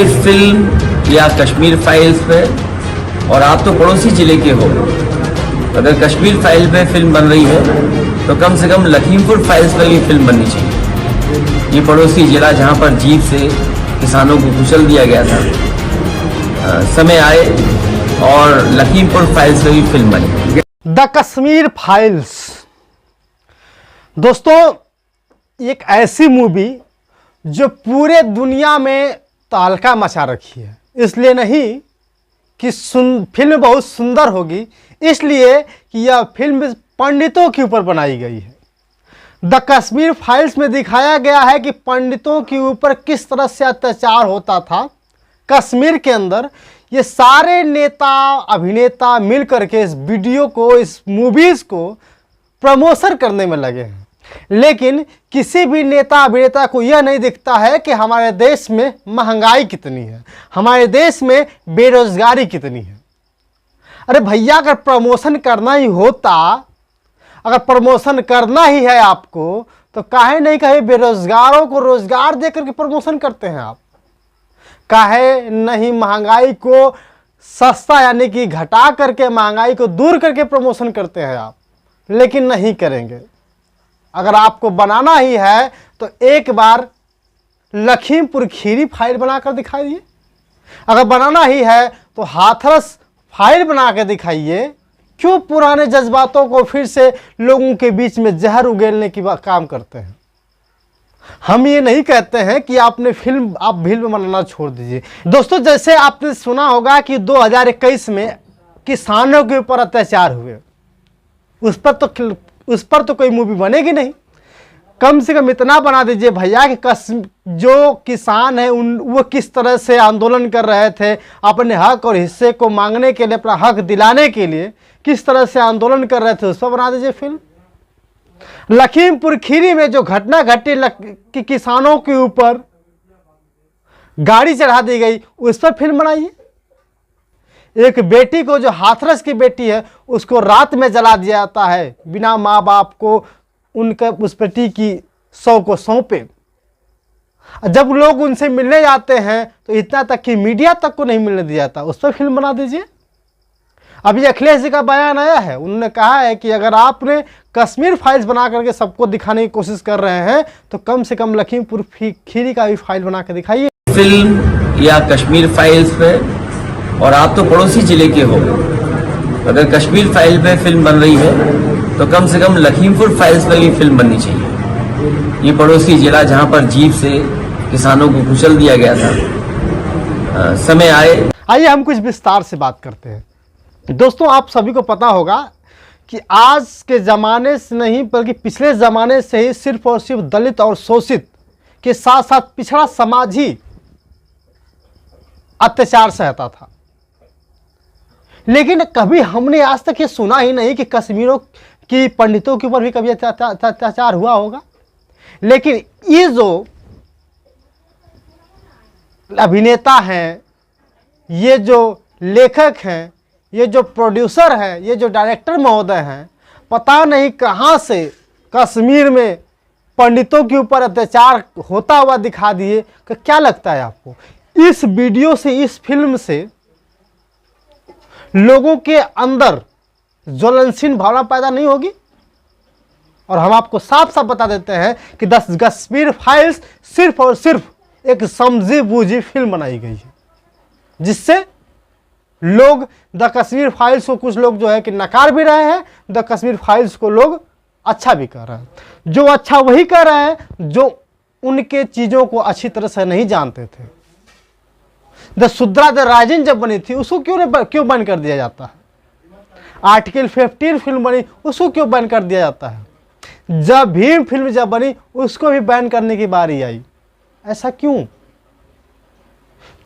ये फिल्म या कश्मीर फाइल्स पे, और आप तो पड़ोसी जिले के हो, अगर कश्मीर फाइल पे फिल्म बन रही है तो कम से कम लखीमपुर फाइल्स पर भी फिल्म बननी चाहिए। ये पड़ोसी जिला जहाँ पर जीप से किसानों को कुचल दिया गया था, समय आए और लखीमपुर फाइल्स पे भी फिल्म बनी। द कश्मीर फाइल्स दोस्तों एक ऐसी मूवी जो पूरे दुनिया में तहलका मचा रखी है। इसलिए नहीं कि फिल्म बहुत सुंदर होगी, इसलिए कि यह फिल्म पंडितों के ऊपर बनाई गई है। द कश्मीर फाइल्स में दिखाया गया है कि पंडितों के ऊपर किस तरह से अत्याचार होता था कश्मीर के अंदर। ये सारे नेता अभिनेता मिल करके इस वीडियो को, इस मूवीज़ को प्रमोशन करने में लगे हैं, लेकिन किसी भी नेता अभिनेता को यह नहीं दिखता है कि हमारे देश में महंगाई कितनी है, हमारे देश में बेरोजगारी कितनी है। अरे भैया, अगर प्रमोशन करना ही होता, अगर प्रमोशन करना ही है आपको, तो काहे नहीं कहे बेरोजगारों को रोजगार देकर के प्रमोशन करते हैं आप? काहे नहीं महंगाई को सस्ता यानी कि घटा करके महंगाई को दूर करके प्रमोशन करते हैं आप? लेकिन नहीं करेंगे। अगर आपको बनाना ही है तो एक बार लखीमपुर खीरी फाइल बनाकर दिखाइए। अगर बनाना ही है तो हाथरस फाइल बना के दिखाइए। क्यों पुराने जज्बातों को फिर से लोगों के बीच में जहर उगेलने की काम करते हैं? हम ये नहीं कहते हैं कि आप फिल्म बनाना छोड़ दीजिए। दोस्तों, जैसे आपने सुना होगा कि 2021 में किसानों के ऊपर अत्याचार हुए, उस पर तो कोई मूवी बनेगी नहीं। कम से कम इतना बना दीजिए भैया कि जो किसान है वो किस तरह से आंदोलन कर रहे थे, अपने हक और हिस्से को मांगने के लिए, अपना हक दिलाने के लिए किस तरह से आंदोलन कर रहे थे, उस पर बना दीजिए फिल्म। लखीमपुर खीरी में जो घटना घटी कि किसानों के ऊपर गाड़ी चढ़ा दी गई, उस पर फिल्म बनाइए। एक बेटी को, जो हाथरस की बेटी है, उसको रात में जला दिया जाता है बिना माँ बाप को उनका उस बेटी की शव को सौंपे। जब लोग उनसे मिलने जाते हैं तो इतना तक कि मीडिया तक को नहीं मिलने दिया जाता, उस पर फिल्म बना दीजिए। अभी अखिलेश जी का बयान आया है, उन्होंने कहा है कि अगर आपने कश्मीर फाइल्स बना करके सबको दिखाने की कोशिश कर रहे हैं तो कम से कम लखीमपुर खीरी का भी फाइल बना के दिखाइए। फिल्म या कश्मीर फाइल्स पे, और आप तो पड़ोसी जिले के हो, अगर कश्मीर फाइल पे फिल्म बन रही है तो कम से कम लखीमपुर फाइल्स पर भी फिल्म बननी चाहिए। ये पड़ोसी जिला जहां पर जीप से किसानों को कुचल दिया गया था, समय आइए हम कुछ विस्तार से बात करते हैं। दोस्तों, आप सभी को पता होगा कि आज के ज़माने से नहीं बल्कि पिछले ज़माने से ही सिर्फ और सिर्फ दलित और शोषित के साथ साथ पिछड़ा समाज ही अत्याचार सहता था। लेकिन कभी हमने आज तक ये सुना ही नहीं कि कश्मीरों की पंडितों के ऊपर भी कभी अत्याचार हुआ होगा। लेकिन ये जो अभिनेता हैं, ये जो लेखक हैं, ये जो प्रोड्यूसर हैं, ये जो डायरेक्टर महोदय हैं, पता नहीं कहाँ से कश्मीर में पंडितों के ऊपर अत्याचार होता हुआ दिखा दिए। क्या लगता है आपको इस वीडियो से, इस फिल्म से लोगों के अंदर ज्वलनशील भावना पैदा नहीं होगी? और हम आपको साफ साफ बता देते हैं कि द कश्मीर फाइल्स सिर्फ और सिर्फ एक समझी बूझी फिल्म बनाई गई है, जिससे लोग द कश्मीर फाइल्स को, कुछ लोग जो है कि नकार भी रहे हैं, द कश्मीर फाइल्स को लोग अच्छा भी कर रहे हैं। जो अच्छा वही कर रहे हैं जो उनके चीज़ों को अच्छी तरह से नहीं जानते थे। द सुद्रा द राइजिंग जब बनी थी, उसको क्यों बैन कर दिया जाता है? आर्टिकल 15 फिल्म बनी, उसको क्यों बैन कर दिया जाता है? जब भीम फिल्म जब बनी, उसको भी बैन करने की बारी आई। ऐसा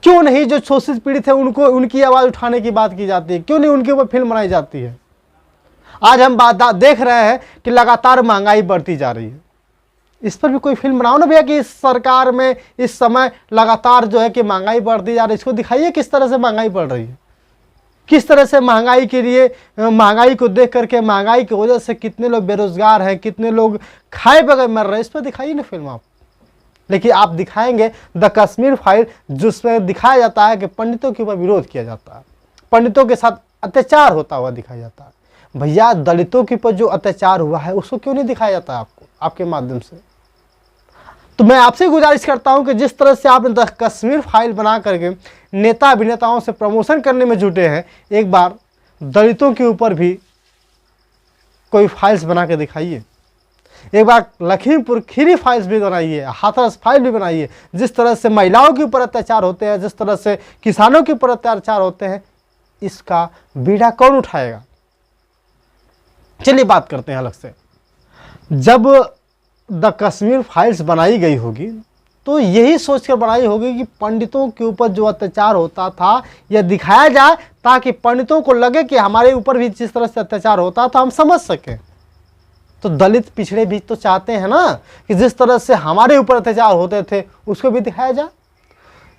क्यों नहीं? जो शोषित पीड़ित है उनको, उनकी आवाज़ उठाने की बात की जाती है, क्यों नहीं उनके ऊपर फिल्म बनाई जाती है? आज हम देख रहे हैं कि लगातार महंगाई बढ़ती जा रही है, इस पर भी कोई फिल्म बनाओ ना भैया कि इस सरकार में इस समय लगातार जो है कि महंगाई बढ़ती जा रही है। इसको दिखाइए किस तरह से महंगाई बढ़ रही है, किस तरह से महंगाई के लिए, महंगाई को देख करके, महंगाई की वजह से कितने लोग बेरोजगार हैं, कितने लोग खाए बगैर मर रहे हैं। इस पर दिखाइए ना फिल्म आप। लेकिन आप दिखाएंगे द कश्मीर फाइल जिसमें दिखाया जाता है कि पंडितों के ऊपर विरोध किया जाता है, पंडितों के साथ अत्याचार होता हुआ दिखाया जाता है। भैया दलितों के ऊपर जो अत्याचार हुआ है उसको क्यों नहीं दिखाया जाता आपको आपके माध्यम से? तो मैं आपसे गुजारिश करता हूं कि जिस तरह से आपने द कश्मीर फाइल बना करके नेता अभिनेताओं से प्रमोशन करने में जुटे हैं, एक बार दलितों के ऊपर भी कोई फाइल्स बना के दिखाइए। एक बार लखीमपुर खीरी फाइल्स भी बनाइए, हाथरस फाइल भी बनाइए। जिस तरह से महिलाओं के ऊपर अत्याचार होते हैं, जिस तरह से किसानों के ऊपर अत्याचार होते हैं, इसका बीड़ा कौन उठाएगा? चलिए बात करते हैं अलग से। जब द कश्मीर फाइल्स बनाई गई होगी तो यही सोचकर बनाई होगी कि पंडितों के ऊपर जो अत्याचार होता था यह दिखाया जाए, ताकि पंडितों को लगे कि हमारे ऊपर भी जिस तरह से अत्याचार होता था हम समझ सकें। तो दलित पिछड़े भी तो चाहते हैं ना कि जिस तरह से हमारे ऊपर अत्याचार होते थे उसको भी दिखाया जाए।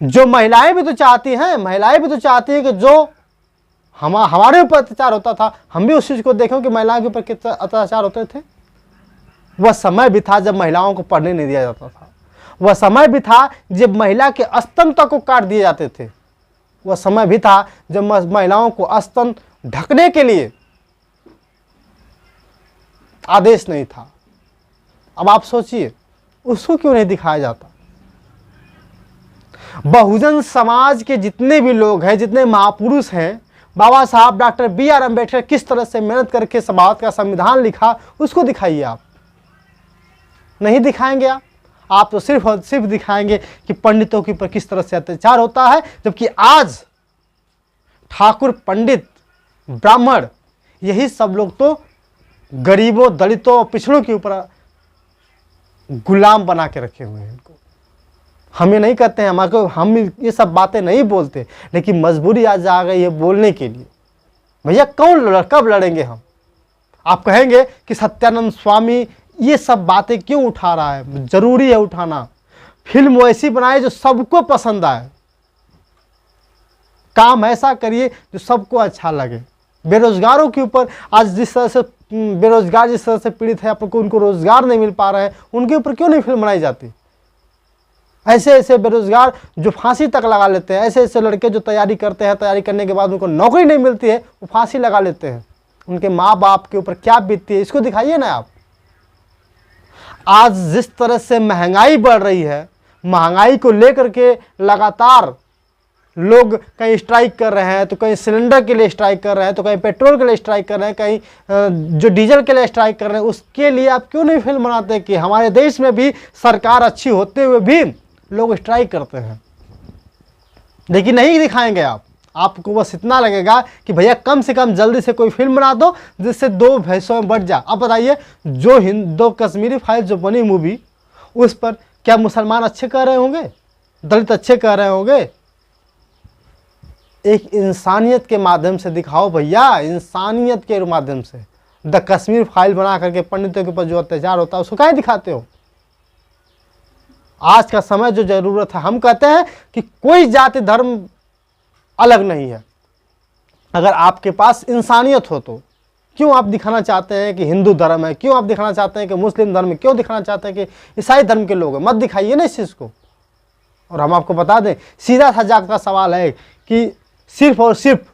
जो महिलाएं भी तो चाहती हैं, महिलाएं भी तो चाहती हैं कि जो हमारे ऊपर अत्याचार होता था हम भी उस चीज़ को देखें कि महिलाओं के ऊपर कितना अत्याचार होते थे। वह समय भी था जब महिलाओं को पढ़ने नहीं दिया जाता था, वह समय भी था जब महिला के स्तन तक को काट दिए जाते थे, वह समय भी था जब महिलाओं को स्तन ढकने के लिए आदेश नहीं था। अब आप सोचिए उसको क्यों नहीं दिखाया जाता? बहुजन समाज के जितने भी लोग हैं, जितने महापुरुष हैं, बाबा साहब डॉक्टर BR अम्बेडकर किस तरह से मेहनत करके भारत का संविधान लिखा, उसको दिखाइए। आप नहीं दिखाएंगे। आप तो सिर्फ और सिर्फ दिखाएंगे कि पंडितों के ऊपर किस तरह से अत्याचार होता है, जबकि आज ठाकुर, पंडित, ब्राह्मण, यही सब लोग तो गरीबों, दलितों और पिछड़ों के ऊपर गुलाम बना के रखे हुए हैं। इनको हम ये नहीं कहते हैं, हम ये सब बातें नहीं बोलते, लेकिन मजबूरी आज आ गई है बोलने के लिए। भैया कब लड़ेंगे हम? आप कहेंगे कि सत्यानंद स्वामी ये सब बातें क्यों उठा रहा है? जरूरी है उठाना। फिल्म वैसी बनाए जो सबको पसंद आए, काम ऐसा करिए जो सबको अच्छा लगे। बेरोजगारों के ऊपर आज जिस तरह से बेरोजगार जिस तरह से पीड़ित है, आपको उनको रोजगार नहीं मिल पा रहा है, उनके ऊपर क्यों नहीं फिल्म बनाई जाती? ऐसे ऐसे बेरोजगार जो फांसी तक लगा लेते हैं, ऐसे ऐसे लड़के जो तैयारी करते हैं, तैयारी करने के बाद उनको नौकरी नहीं मिलती है, वो फांसी लगा लेते हैं। उनके माँ बाप के ऊपर क्या बीतती है, इसको दिखाइए ना आप। आज जिस तरह से महंगाई बढ़ रही है, महंगाई को लेकर के लगातार लोग कहीं स्ट्राइक कर रहे हैं, तो कहीं सिलेंडर के लिए स्ट्राइक कर रहे हैं, तो कहीं पेट्रोल के लिए स्ट्राइक कर रहे हैं, कहीं जो डीजल के लिए स्ट्राइक कर रहे हैं। उसके लिए आप क्यों नहीं फिल्म बनाते कि हमारे देश में भी सरकार अच्छी होते हुए भी लोग स्ट्राइक करते हैं? लेकिन नहीं दिखाएंगे आप। आपको बस इतना लगेगा कि भैया कम से कम जल्दी से कोई फिल्म बना दो जिससे दो भैंसों में बढ़ जाए। अब बताइए, जो दो कश्मीरी फाइल जो बनी मूवी, उस पर क्या मुसलमान अच्छे कह रहे होंगे, दलित अच्छे कह रहे होंगे? एक इंसानियत के माध्यम से दिखाओ भैया, इंसानियत के माध्यम से। द कश्मीर फाइल बना करके पंडितों के ऊपर जो अत्याचार होता है उसको क्या दिखाते हो? आज का समय जो जरूरत है, हम कहते हैं कि कोई जाति धर्म अलग नहीं है। अगर आपके पास इंसानियत हो तो क्यों आप दिखाना चाहते हैं कि हिंदू धर्म है, क्यों आप दिखाना चाहते हैं कि मुस्लिम धर्म है, क्यों दिखाना चाहते हैं कि ईसाई धर्म के लोग हैं? मत दिखाइए ना इस चीज़ को। और हम आपको बता दें, सीधा सा जागता सवाल है कि सिर्फ और सिर्फ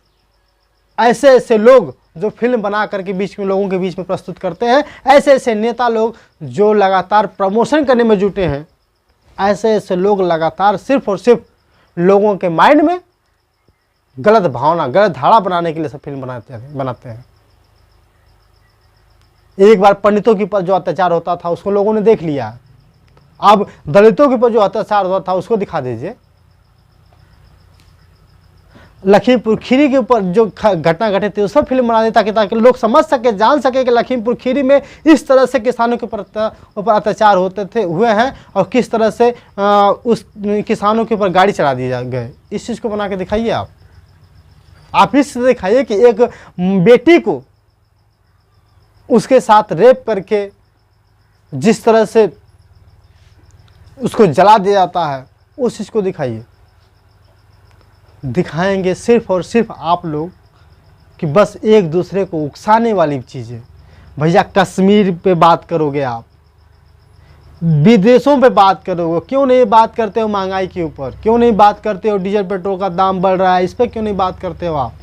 ऐसे ऐसे लोग जो फिल्म बना करके बीच में लोगों के बीच में प्रस्तुत करते हैं, ऐसे ऐसे नेता लोग जो लगातार प्रमोशन करने में जुटे हैं, ऐसे ऐसे लोग लगातार सिर्फ और सिर्फ लोगों के माइंड में गलत भावना, गलत धारा बनाने के लिए सब फिल्म बनाते हैं। एक बार पंडितों के ऊपर जो अत्याचार होता था उसको लोगों ने देख लिया, अब दलितों के ऊपर जो अत्याचार होता था उसको दिखा दीजिए। लखीमपुर खीरी के ऊपर जो घटना घटित थी उस पर फिल्म बना दी, ताकि लोग समझ सके, जान सके कि लखीमपुर खीरी में इस तरह से किसानों के ऊपर अत्याचार हुए हैं और किस तरह से उस किसानों के ऊपर गाड़ी चढ़ा दिए गए। इस चीज़ को बना के दिखाइए आप इससे दिखाइए कि एक बेटी को उसके साथ रेप करके जिस तरह से उसको जला दिया जाता है, उस चीज़ को दिखाइए। दिखाएंगे सिर्फ और सिर्फ आप लोग कि बस एक दूसरे को उकसाने वाली चीज़ें। भैया कश्मीर पे बात करोगे आप, विदेशों पे बात करोगे, क्यों नहीं बात करते हो महंगाई के ऊपर, क्यों नहीं बात करते हो डीजल पेट्रोल का दाम बढ़ रहा है, इस पर क्यों नहीं बात करते हो आप,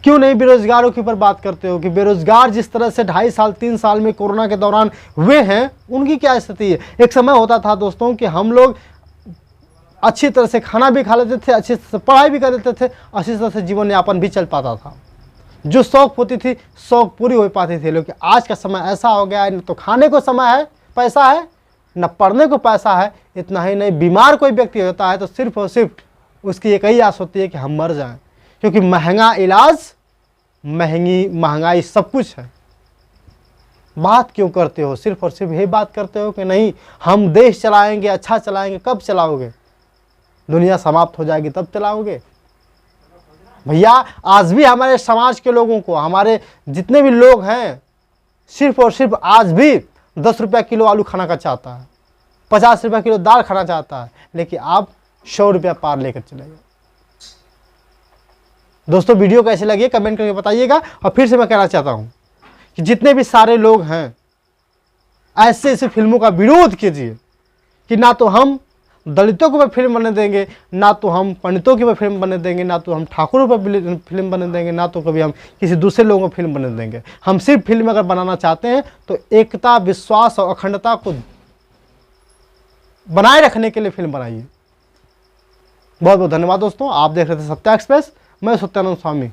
क्यों नहीं बेरोजगारों के ऊपर बात करते हो कि बेरोजगार जिस तरह से 2.5 साल 3 साल में कोरोना के दौरान हुए हैं उनकी क्या स्थिति है। एक समय होता था दोस्तों कि हम लोग अच्छी तरह से खाना भी खा लेते थे, अच्छी तरह से पढ़ाई भी कर लेते थे, अच्छी तरह से जीवन यापन भी चल पाता था, जो शौक होती थी शौक पूरी हो पाती थी। लेकिन आज का समय ऐसा हो गया है, न तो खाने को समय है पैसा है, न पढ़ने को पैसा है, इतना ही नहीं बीमार कोई व्यक्ति होता है तो सिर्फ और सिर्फ उसकी एक ही आस होती है कि हम मर जाएं, क्योंकि महंगा इलाज, महंगाई सब कुछ है। बात क्यों करते हो, सिर्फ और सिर्फ यही बात करते हो कि नहीं हम देश चलाएंगे, अच्छा चलाएंगे। कब चलाओगे, दुनिया समाप्त हो जाएगी तब चलाओगे। भैया आज भी हमारे समाज के लोगों को, हमारे जितने भी लोग हैं, सिर्फ और सिर्फ आज भी 10 रुपया किलो आलू खाना का चाहता है, 50 रुपया किलो दाल खाना चाहता है, लेकिन आप 100 रुपया पार लेकर चले गए। दोस्तों वीडियो कैसे लगी कमेंट करके बताइएगा। और फिर से मैं कहना चाहता हूं कि जितने भी सारे लोग हैं ऐसे ऐसे फिल्मों का विरोध कीजिए कि ना तो हम दलितों के ऊपर फिल्म बनने देंगे, ना तो हम पंडितों के ऊपर फिल्म बनने देंगे, ना तो हम ठाकुरों पर फिल्म बनने देंगे, ना तो कभी हम किसी दूसरे लोगों को फिल्म बनने देंगे। हम सिर्फ फिल्म अगर बनाना चाहते हैं तो एकता, विश्वास और अखंडता को बनाए रखने के लिए फिल्म बनाइए। बहुत बहुत धन्यवाद दोस्तों। आप देख रहे थे सत्या एक्सप्रेस, मैं सत्यानंद स्वामी।